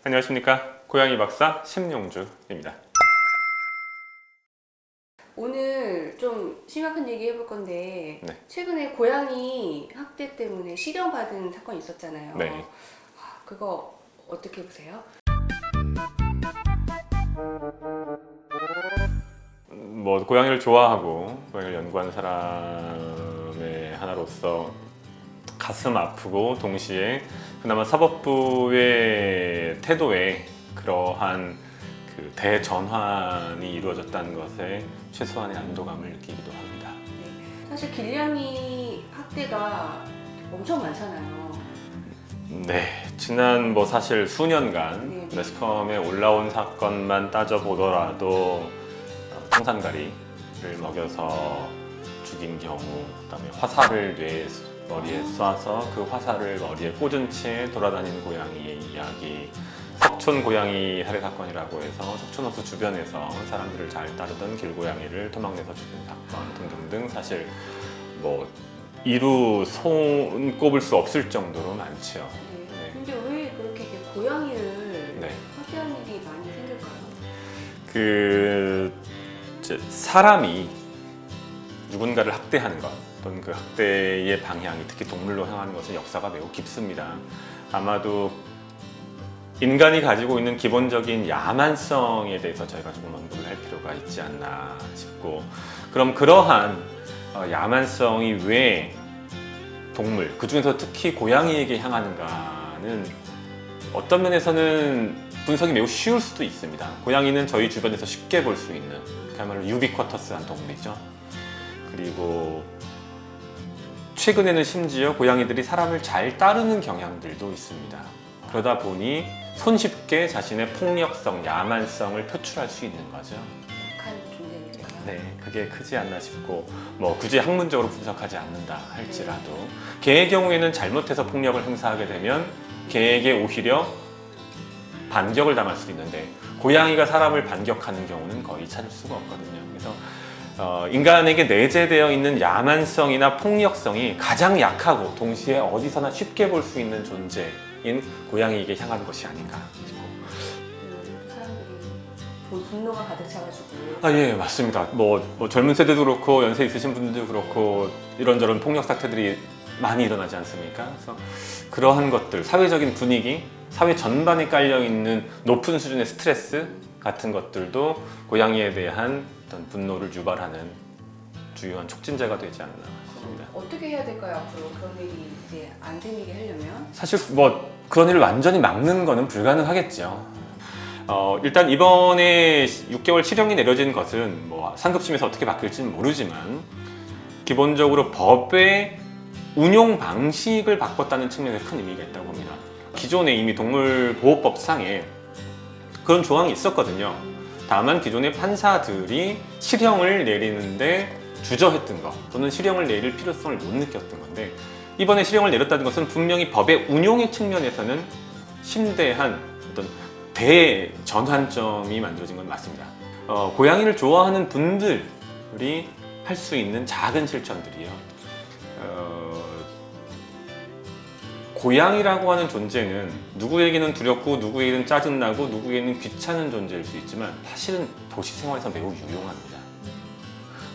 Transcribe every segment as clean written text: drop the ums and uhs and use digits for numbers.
안녕하십니까. 고양이 박사 심용주입니다. 오늘 좀 심각한 얘기 해볼 건데 네. 최근에 고양이 학대 때문에 실형받은 사건이 있었잖아요. 네. 그거 어떻게 보세요? 고양이를 좋아하고 고양이를 연구하는 사람의 하나로서 가슴 아프고 동시에 그나마 사법부의 태도에 그러한 그 대전환이 이루어졌다는 것에 최소한의 안도감을 느끼기도 합니다. 네. 사실 길냥이 학대가 엄청 많잖아요. 네, 지난 사실 수년간 네. 매스컴에 올라온 사건만 따져보더라도 청산가리를 먹여서 죽인 경우, 그다음에 화살을 머리에 쏴서 그 화살을 머리에 꽂은 채 돌아다니는 고양이의 이야기, 석촌 고양이 살해 사건이라고 해서 석촌호수 주변에서 사람들을 잘 따르던 길고양이를 토막내서 죽인 사건 등등등, 사실 이루 손꼽을 수 없을 정도로 많죠. 네. 근데 왜 그렇게 고양이를 네. 학대하는 일이 많이 생길까요? 사람이 누군가를 학대하는 것 또는 그 학대의 방향이 특히 동물로 향하는 것은 역사가 매우 깊습니다. 아마도 인간이 가지고 있는 기본적인 야만성에 대해서 저희가 조금 언급을 할 필요가 있지 않나 싶고, 그럼 그러한 야만성이 왜 동물, 그중에서 특히 고양이에게 향하는가는 어떤 면에서는 분석이 매우 쉬울 수도 있습니다. 고양이는 저희 주변에서 쉽게 볼 수 있는 그야말로 유비쿼터스한 동물이죠. 그리고 최근에는 심지어 고양이들이 사람을 잘 따르는 경향들도 있습니다. 그러다 보니 손쉽게 자신의 폭력성, 야만성을 표출할 수 있는 거죠. 약한 존재니까. 네, 그게 크지 않나 싶고, 굳이 학문적으로 분석하지 않는다 할지라도 개의 경우에는 잘못해서 폭력을 행사하게 되면 개에게 오히려 반격을 당할 수도 있는데, 고양이가 사람을 반격하는 경우는 거의 찾을 수가 없거든요. 그래서 인간에게 내재되어 있는 야만성이나 폭력성이 가장 약하고 동시에 어디서나 쉽게 볼 수 있는 존재인 고양이에게 향하는 것이 아닌가 싶고. 사람들이 분노가 가득 차가지고. 예, 맞습니다. 젊은 세대도 그렇고 연세 있으신 분들도 그렇고 이런저런 폭력 사태들이 많이 일어나지 않습니까? 그래서 그러한 것들, 사회적인 분위기, 사회 전반에 깔려있는 높은 수준의 스트레스 같은 것들도 고양이에 대한 어떤 분노를 유발하는 주요한 촉진제가 되지 않나 싶습니다. 어떻게 해야 될까요? 앞으로 그런 일이 이제 안 생기게 하려면? 사실 그런 일을 완전히 막는 거는 불가능하겠죠. 일단 이번에 6개월 실형이 내려진 것은 상급심에서 어떻게 바뀔지는 모르지만 기본적으로 법의 운용 방식을 바꿨다는 측면에서 큰 의미가 있다고 봅니다. 기존에 이미 동물보호법상에 그런 조항이 있었거든요. 다만 기존의 판사들이 실형을 내리는데 주저했던 것, 또는 실형을 내릴 필요성을 못 느꼈던 건데, 이번에 실형을 내렸다는 것은 분명히 법의 운용의 측면에서는 심대한 어떤 대전환점이 만들어진 건 맞습니다. 고양이를 좋아하는 분들이 할 수 있는 작은 실천들이요. 고양이라고 하는 존재는 누구에게는 두렵고 누구에게는 짜증나고 누구에게는 귀찮은 존재일 수 있지만 사실은 도시 생활에서 매우 유용합니다.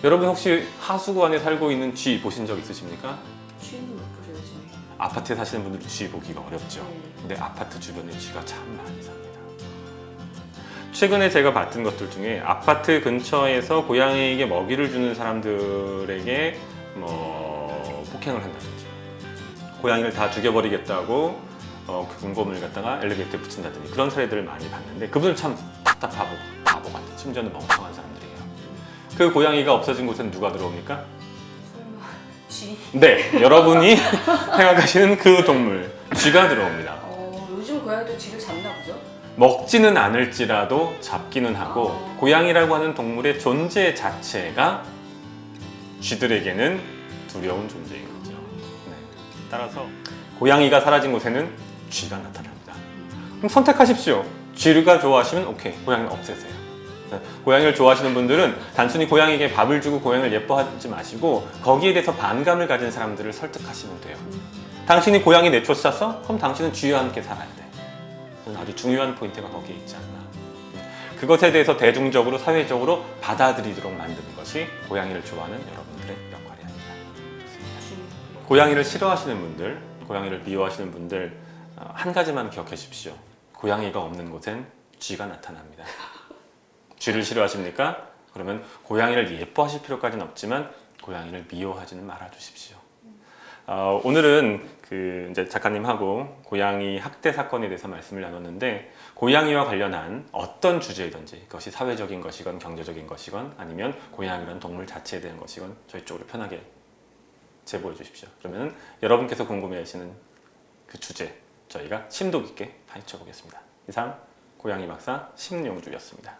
여러분 혹시 하수구 안에 살고 있는 쥐 보신 적 있으십니까? 쥐는 못 보죠, 요즘에. 아파트에 사시는 분들은 쥐 보기가 어렵죠. 네. 근데 아파트 주변에 쥐가 참 많이 삽니다. 최근에 제가 봤던 것들 중에 아파트 근처에서 고양이에게 먹이를 주는 사람들에게 폭행을 한다든지, 고양이를 다 죽여버리겠다고 그 군검을 갖다가 엘리베이터에 붙인다든지 그런 사례들을 많이 봤는데, 그분들 참 답답하고 바보 같은, 심지어는 멍청한 사람들이에요. 그 고양이가 없어진 곳엔 누가 들어옵니까? 설마 쥐? 네, 여러분이 생각하시는 그 동물, 쥐가 들어옵니다. 요즘 고양이도 쥐를 잡나 보죠? 먹지는 않을지라도 잡기는 하고, 고양이라고 하는 동물의 존재 자체가 쥐들에게는 두려운 존재인 거죠. 네. 따라서 고양이가 사라진 곳에는 쥐가 나타납니다. 그럼 선택하십시오. 쥐가 좋아하시면 오케이, 고양이는 없애세요. 네. 고양이를 좋아하시는 분들은 단순히 고양이에게 밥을 주고 고양이를 예뻐하지 마시고 거기에 대해서 반감을 가진 사람들을 설득하시면 돼요. 당신이 고양이 내쫓았어? 그럼 당신은 쥐와 함께 살아야 돼. 저는 아주 중요한 포인트가 거기에 있지 않나. 그것에 대해서 대중적으로 사회적으로 받아들이도록 만드는 것이 고양이를 좋아하는 여러분들의 역할이 아닙니다. 고양이를 싫어하시는 분들, 고양이를 미워하시는 분들 한 가지만 기억해 주십시오. 고양이가 없는 곳엔 쥐가 나타납니다. 쥐를 싫어하십니까? 그러면 고양이를 예뻐하실 필요까지는 없지만 고양이를 미워하지는 말아 주십시오. 오늘은 이제 작가님하고 고양이 학대 사건에 대해서 말씀을 나눴는데, 고양이와 관련한 어떤 주제이든지 그것이 사회적인 것이건 경제적인 것이건 아니면 고양이라는 동물 자체에 대한 것이건 저희 쪽으로 편하게 제보해 주십시오. 그러면 여러분께서 궁금해하시는 그 주제 저희가 심도 깊게 파헤쳐 보겠습니다. 이상 고양이 박사 심용주였습니다.